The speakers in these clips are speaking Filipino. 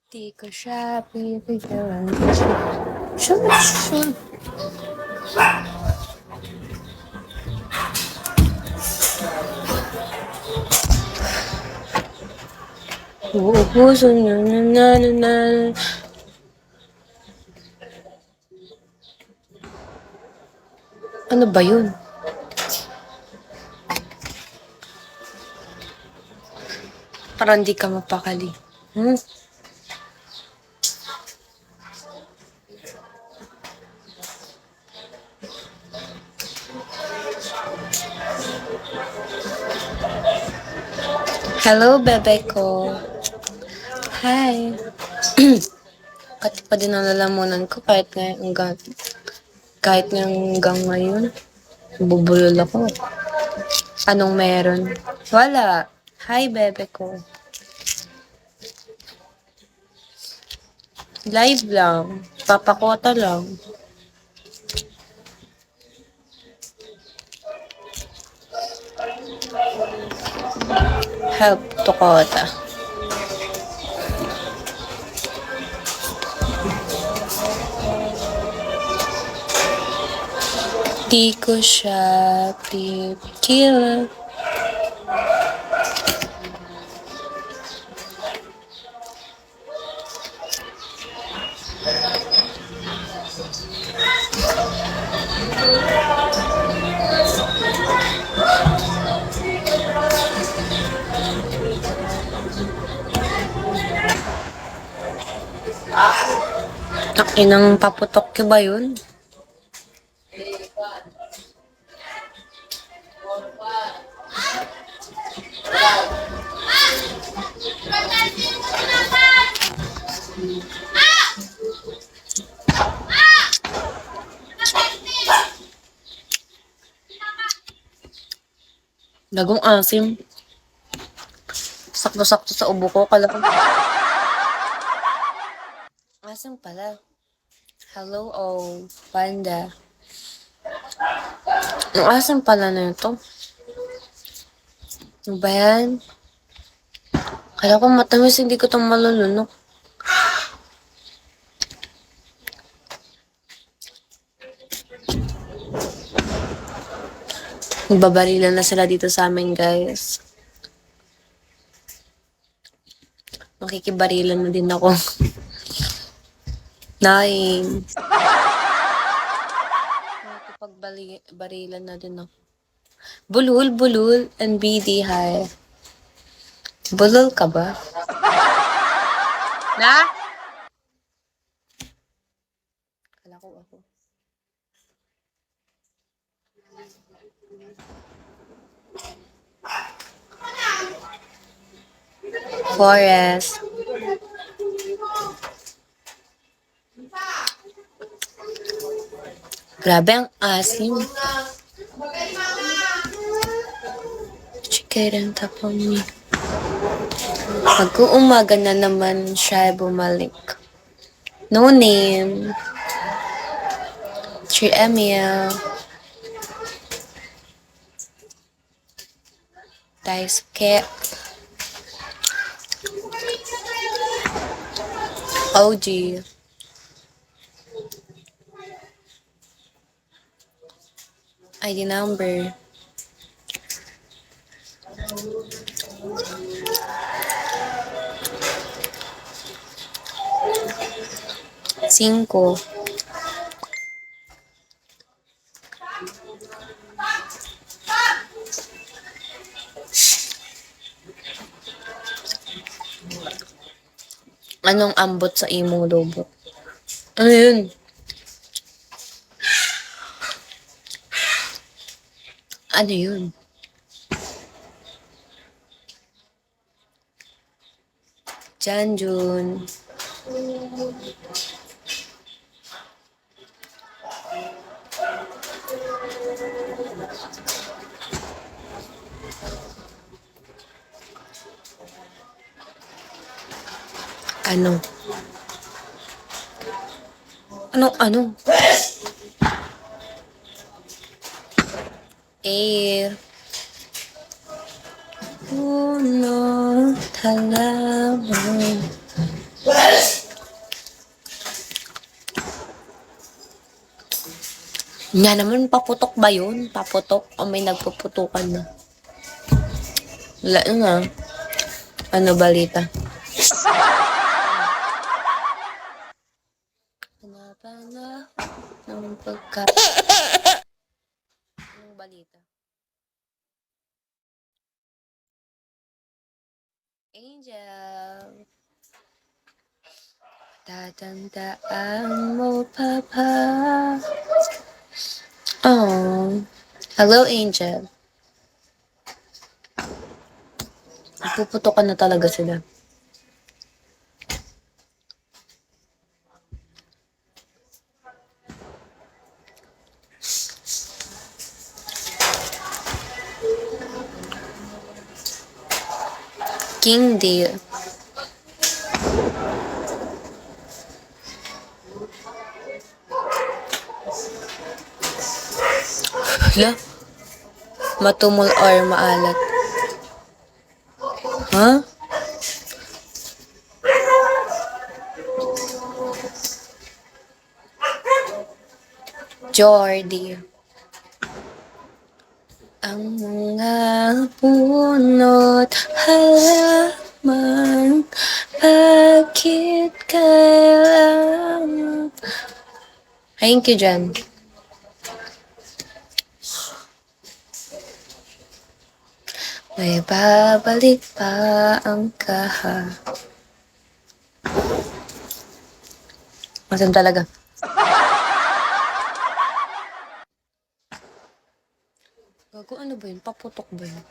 Di ko siya pipigyan. Sure. Uubusan na. Ano ba yun? Parang di ka mapakali. Hello, bebe ko. Hi. Kati pa din ang lalamunan ko kahit hanggang ngayon. Bubulol ako. Anong meron? Wala. Hi, bebe ko. Live lang. Papakota lang. Help to kota. Di ko siya pipigil. Takinang paputok ko ba yun? Lagong asim. Sakto-sakto sa ubo ko. Kala ko. Asim pala. Hello, panda. Ang asim pala na ito. Ano ba yan? Kala ko matamis, hindi ko itong malulunok. Nagbabarilan na sila dito sa amin, guys. Makikibarilan na din ako. 9. Makikipagbarilan na din ako. Bulul, and BD, hi. Bulol ka ba? Na? Kala ko ako. Forest. Grabe ang asim. Chicken tapon me. Pag-uumaga na naman siya bumalik. No name. 3 ml. Daisuke. OG. ID number. Cinco. Anong ambot sa imong lobo? Ano yun? Ano yun? Janjun. Ano? Ano? Air. Puno halaman. Nga naman, paputok ba yun? Paputok? O may nagpuputukan na? Wala na. Ano balita? Hanapa na ng pagka... Anong balita? Angel, tatandaan mo pa ba? Oh, hello Angel. Puputokan na talaga sila. King Deal. Hala? Matumol or maalat? Ha? Jordy. Ang mga puno't halaman, bakit kailangan? Thank you, Jen. May babalik pa ang kaha. Masam talaga. Gago, ano ba yun? Paputok ba yun?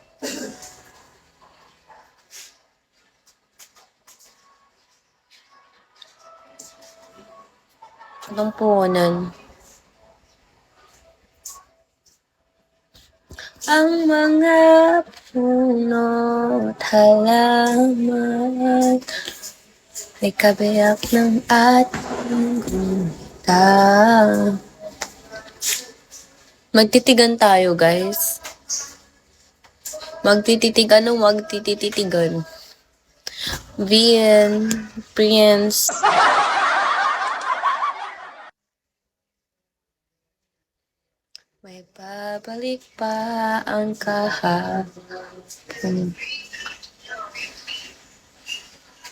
Anong punan? Ang mga puno't halaman ay kabiyak ng ating gunda. Magtitigan tayo, guys. Magtititigan o magtititigan? Vian, Prince. May babalik pa ang kahapon.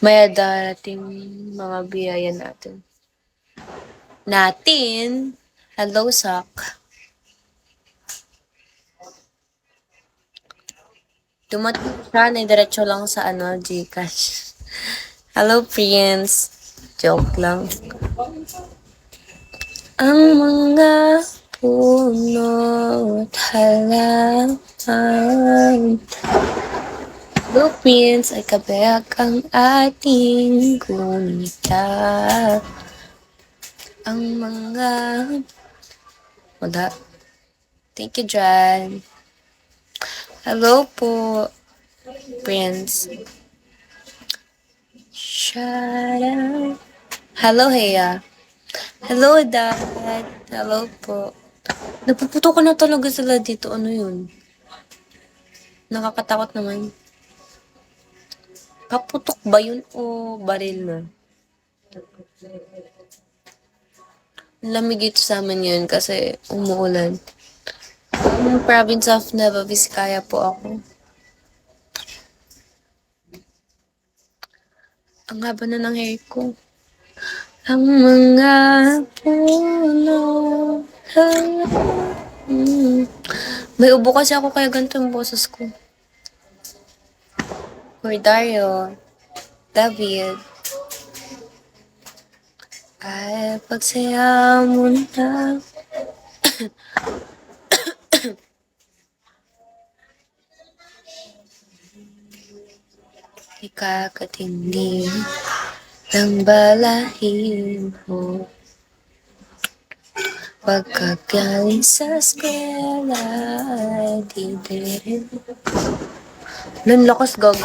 May darating mga biyaya natin. Hello, Sak. Dumating siya, diretso lang sa Gcash. Hello, Prince. Joke lang. Ang mga puno't halaman, Hello, Prince, ay kabiyak ang ating gunita. Ang mga... Wala. Thank you, Jan. Hello po, Prince. Shut up. Hello, Heya. Hello, Dad. Hello po. Napuputo ko na talaga sila dito. Ano yun? Nakakatakot naman. Kaputok ba yun o baril na? Lamig ito sa amin ngayon kasi umuulan. Province of Nueva Vizcaya po ako. Ang haba na ng hair ko. Ang mga puno. May ubo kasi ako kaya ganito yung boses ko. Dario, David. Ay, pagsaya mo na. Ikakatindi ng balahin mo. Pagkagaling sa eskwela ay didirin. Lan, lakas gag.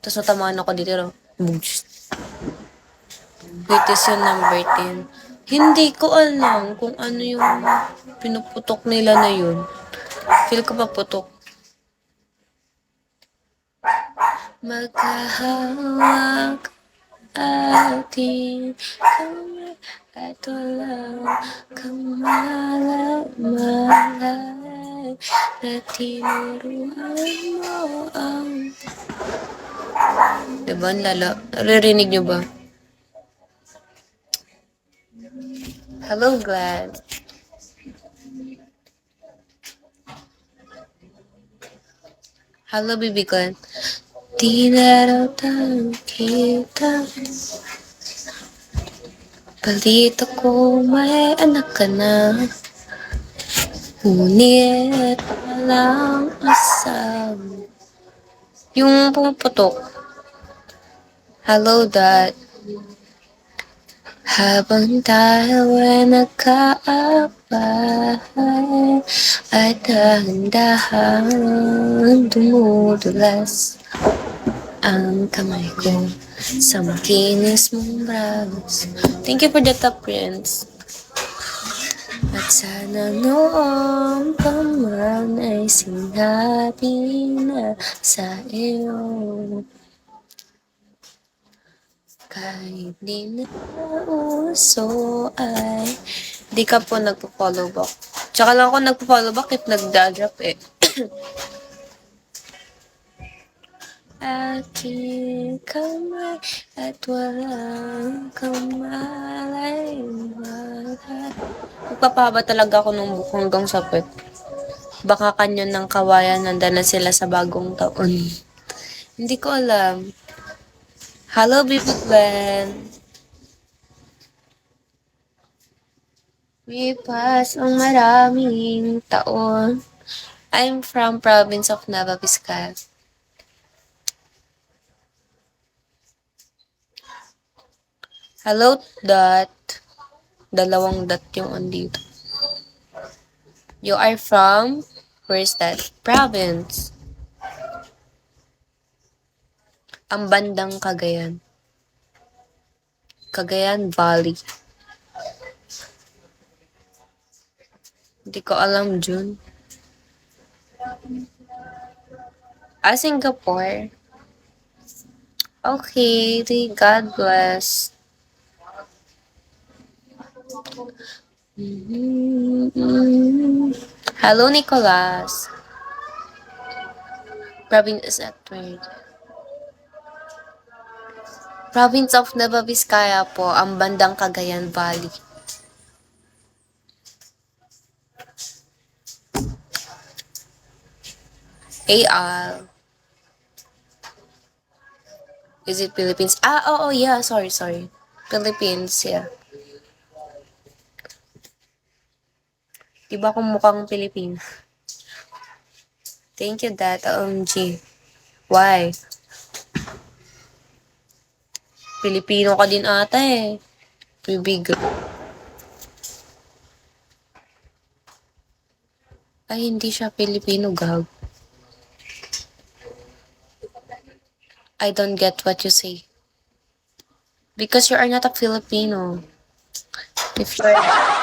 Tapos natamaan ako dito. Latest yun number 10. Hindi ko alam kung ano yung pinuputok nila na yun. Feel ko pa putok. Magkahawak ating kamay at walang kamalag-malag na tinuruan mo ang... Diba, ang lala? Naririnig nyo ba? Hello, Glad. Hello, baby Glenn. Di naratan kita. Balita ko may anak ka na. Ngunit walang asam. Yung pumuputok. Hello, Dad. Habang tayo ay nagkaabay at dahan-dahan dumudulas ang kamay ko sa makinis mong bravos. Thank you for the top, Prince. At sana noong pa man ay sinabi na sa iyo kahit di na uso ay di ka po nagpo-follow back. Tsaka lang ako nagpo-follow back if nagda-drop eh. Aking kamay at walang kamalay. Magpapahaba talaga ako ng buhok hanggang sa puwet. Baka kanyon ng kawayan nandun na sila sa bagong taon. Hindi ko alam. Hello, Baby Glenn. Lipas ang maraming taon. I'm from province of Nueva Vizcaya. Hello, Dot. Dalawang dot yung andito. You are from? Where's that? Province. Ang bandang Cagayan. Cagayan Valley. Hindi ko alam, June. Singapore. Okay, God bless. Hello, Nicolas. Province is at word. Province of Nueva Vizcaya po, ang bandang Cagayan Valley. AL. Is it Philippines? Oo, yeah. Sorry. Philippines, yeah. Diba kung mukhang Pilipino? Thank you, Dad. OMG. Why? Pilipino ka din ata eh. Bibig. Ay, hindi siya Pilipino, gag. I don't get what you say. Because you are not a Filipino. If you are...